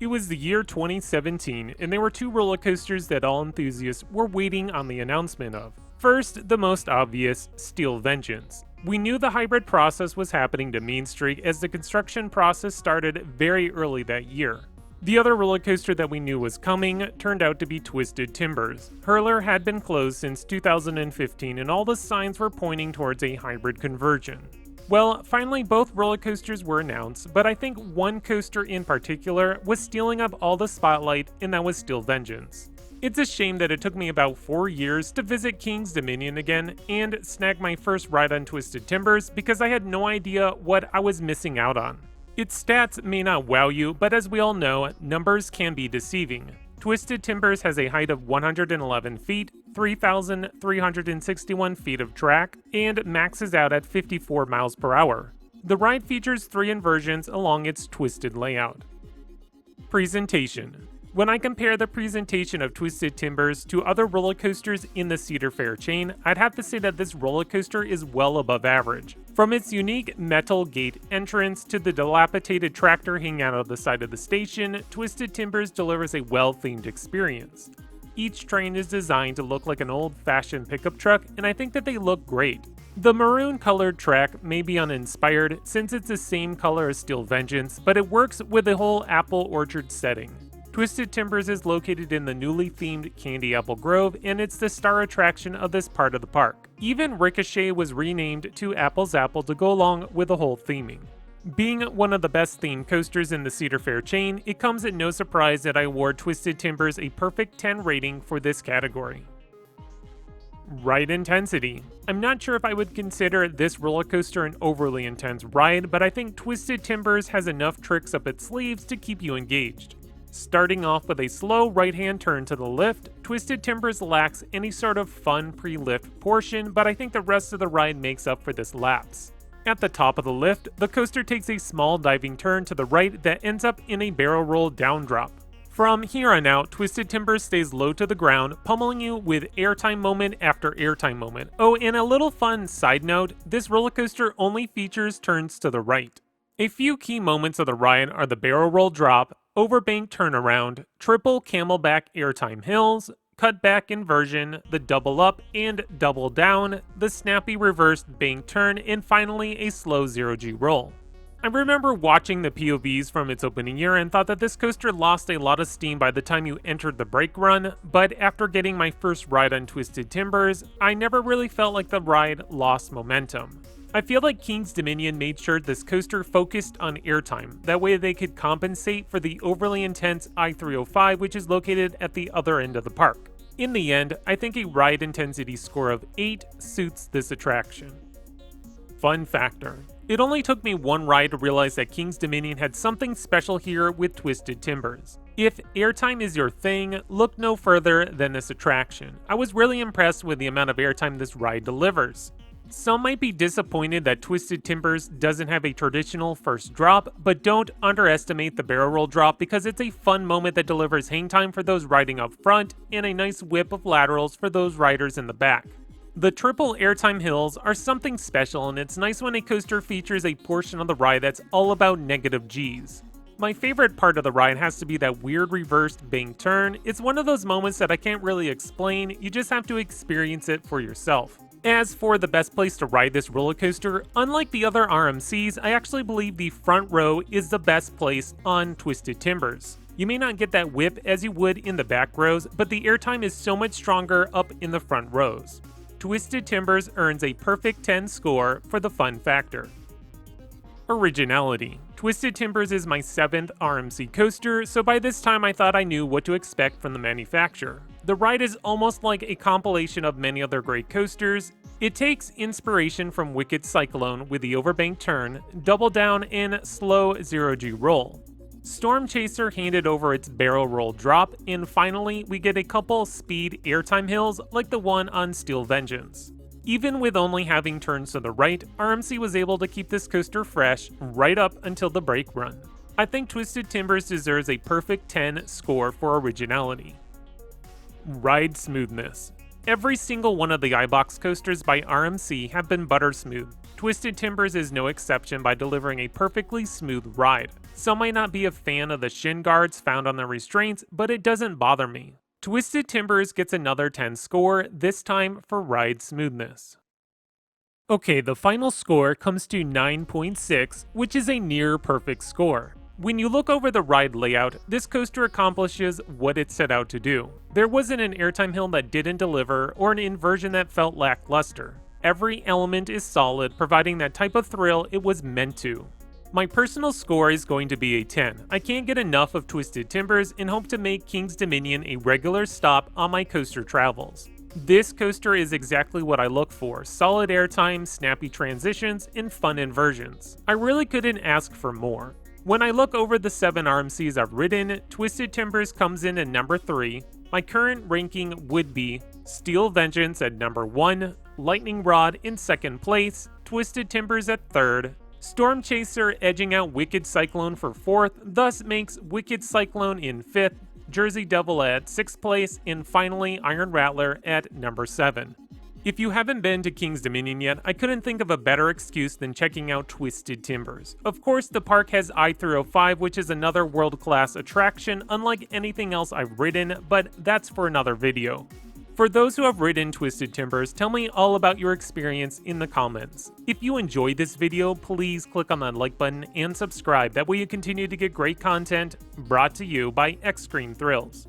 It was the year 2017, and there were two roller coasters that all enthusiasts were waiting on the announcement of. First, the most obvious, Steel Vengeance. We knew the hybrid process was happening to Main Street as the construction process started very early that year. The other roller coaster that we knew was coming turned out to be Twisted Timbers. Hurler had been closed since 2015 and all the signs were pointing towards a hybrid conversion. Well, finally both roller coasters were announced, but I think one coaster in particular was stealing up all the spotlight, and that was Steel Vengeance. It's a shame that it took me about 4 years to visit King's Dominion again and snag my first ride on Twisted Timbers because I had no idea what I was missing out on. Its stats may not wow you, but as we all know, numbers can be deceiving. Twisted Timbers has a height of 111 feet, 3,361 feet of track, and maxes out at 54 miles per hour. The ride features 3 inversions along its twisted layout. Presentation. When I compare the presentation of Twisted Timbers to other roller coasters in the Cedar Fair chain, I'd have to say that this roller coaster is well above average. From its unique metal gate entrance to the dilapidated tractor hanging out of the side of the station, Twisted Timbers delivers a well-themed experience. Each train is designed to look like an old-fashioned pickup truck, and I think that they look great. The maroon-colored track may be uninspired since it's the same color as Steel Vengeance, but it works with the whole apple orchard setting. Twisted Timbers is located in the newly themed Candy Apple Grove, and it's the star attraction of this part of the park. Even Ricochet was renamed to Apple's Apple to go along with the whole theming. Being one of the best themed coasters in the Cedar Fair chain, it comes at no surprise that I award Twisted Timbers a perfect 10 rating for this category. Ride intensity. I'm not sure if I would consider this roller coaster an overly intense ride, but I think Twisted Timbers has enough tricks up its sleeves to keep you engaged. Starting off with a slow right-hand turn to the lift, Twisted Timbers lacks any sort of fun pre-lift portion, but I think the rest of the ride makes up for this lapse. At the top of the lift, the coaster takes a small diving turn to the right that ends up in a barrel roll down drop. From here on out, Twisted Timbers stays low to the ground, pummeling you with airtime moment after airtime moment. Oh, and a little fun side note, this roller coaster only features turns to the right. A few key moments of the ride are the barrel roll drop, overbank turnaround, triple camelback airtime hills, cutback inversion, the double up and double down, the snappy reversed bank turn, and finally a slow 0G roll. I remember watching the POVs from its opening year and thought that this coaster lost a lot of steam by the time you entered the brake run, but after getting my first ride on Twisted Timbers, I never really felt like the ride lost momentum. I feel like King's Dominion made sure this coaster focused on airtime, that way they could compensate for the overly intense I-305 which is located at the other end of the park. In the end, I think a ride intensity score of 8 suits this attraction. Fun factor. It only took me one ride to realize that King's Dominion had something special here with Twisted Timbers. If airtime is your thing, look no further than this attraction. I was really impressed with the amount of airtime this ride delivers. Some might be disappointed that Twisted Timbers doesn't have a traditional first drop, but don't underestimate the barrel roll drop because it's a fun moment that delivers hang time for those riding up front and a nice whip of laterals for those riders in the back. The triple airtime hills are something special, and it's nice when a coaster features a portion of the ride that's all about negative G's. My favorite part of the ride has to be that weird reversed bank turn. It's one of those moments that I can't really explain, you just have to experience it for yourself. As for the best place to ride this roller coaster, unlike the other RMCs, I actually believe the front row is the best place on Twisted Timbers. You may not get that whip as you would in the back rows, but the airtime is so much stronger up in the front rows. Twisted Timbers earns a perfect 10 score for the fun factor. Originality. Twisted Timbers is my 7th RMC coaster, so by this time I thought I knew what to expect from the manufacturer. The ride is almost like a compilation of many other great coasters. It takes inspiration from Wicked Cyclone with the overbank turn, double down, and slow 0G roll. Storm Chaser handed over its barrel roll drop, and finally we get a couple speed airtime hills like the one on Steel Vengeance. Even with only having turns to the right, RMC was able to keep this coaster fresh right up until the brake run. I think Twisted Timbers deserves a perfect 10 score for originality. Ride smoothness. Every single one of the iBox coasters by RMC have been butter smooth. Twisted Timbers is no exception by delivering a perfectly smooth ride. Some might not be a fan of the shin guards found on the restraints, but it doesn't bother me. Twisted Timbers gets another 10 score, this time for ride smoothness. Okay, the final score comes to 9.6, which is a near perfect score. When you look over the ride layout, this coaster accomplishes what it set out to do. There wasn't an airtime hill that didn't deliver, or an inversion that felt lackluster. Every element is solid, providing that type of thrill it was meant to. My personal score is going to be a 10. I can't get enough of Twisted Timbers and hope to make King's Dominion a regular stop on my coaster travels. This coaster is exactly what I look for: solid airtime, snappy transitions, and fun inversions. I really couldn't ask for more. When I look over the 7 RMCs I've ridden, Twisted Timbers comes in at number 3. My current ranking would be Steel Vengeance at number 1, Lightning Rod in 2nd place, Twisted Timbers at 3rd, Storm Chaser edging out Wicked Cyclone for 4th, thus makes Wicked Cyclone in 5th, Jersey Devil at 6th place, and finally Iron Rattler at number 7. If you haven't been to King's Dominion yet, I couldn't think of a better excuse than checking out Twisted Timbers. Of course, the park has I-305, which is another world-class attraction, unlike anything else I've ridden, but that's for another video. For those who have ridden Twisted Timbers, tell me all about your experience in the comments. If you enjoyed this video, please click on that like button and subscribe, that way you continue to get great content brought to you by XscreamThrills.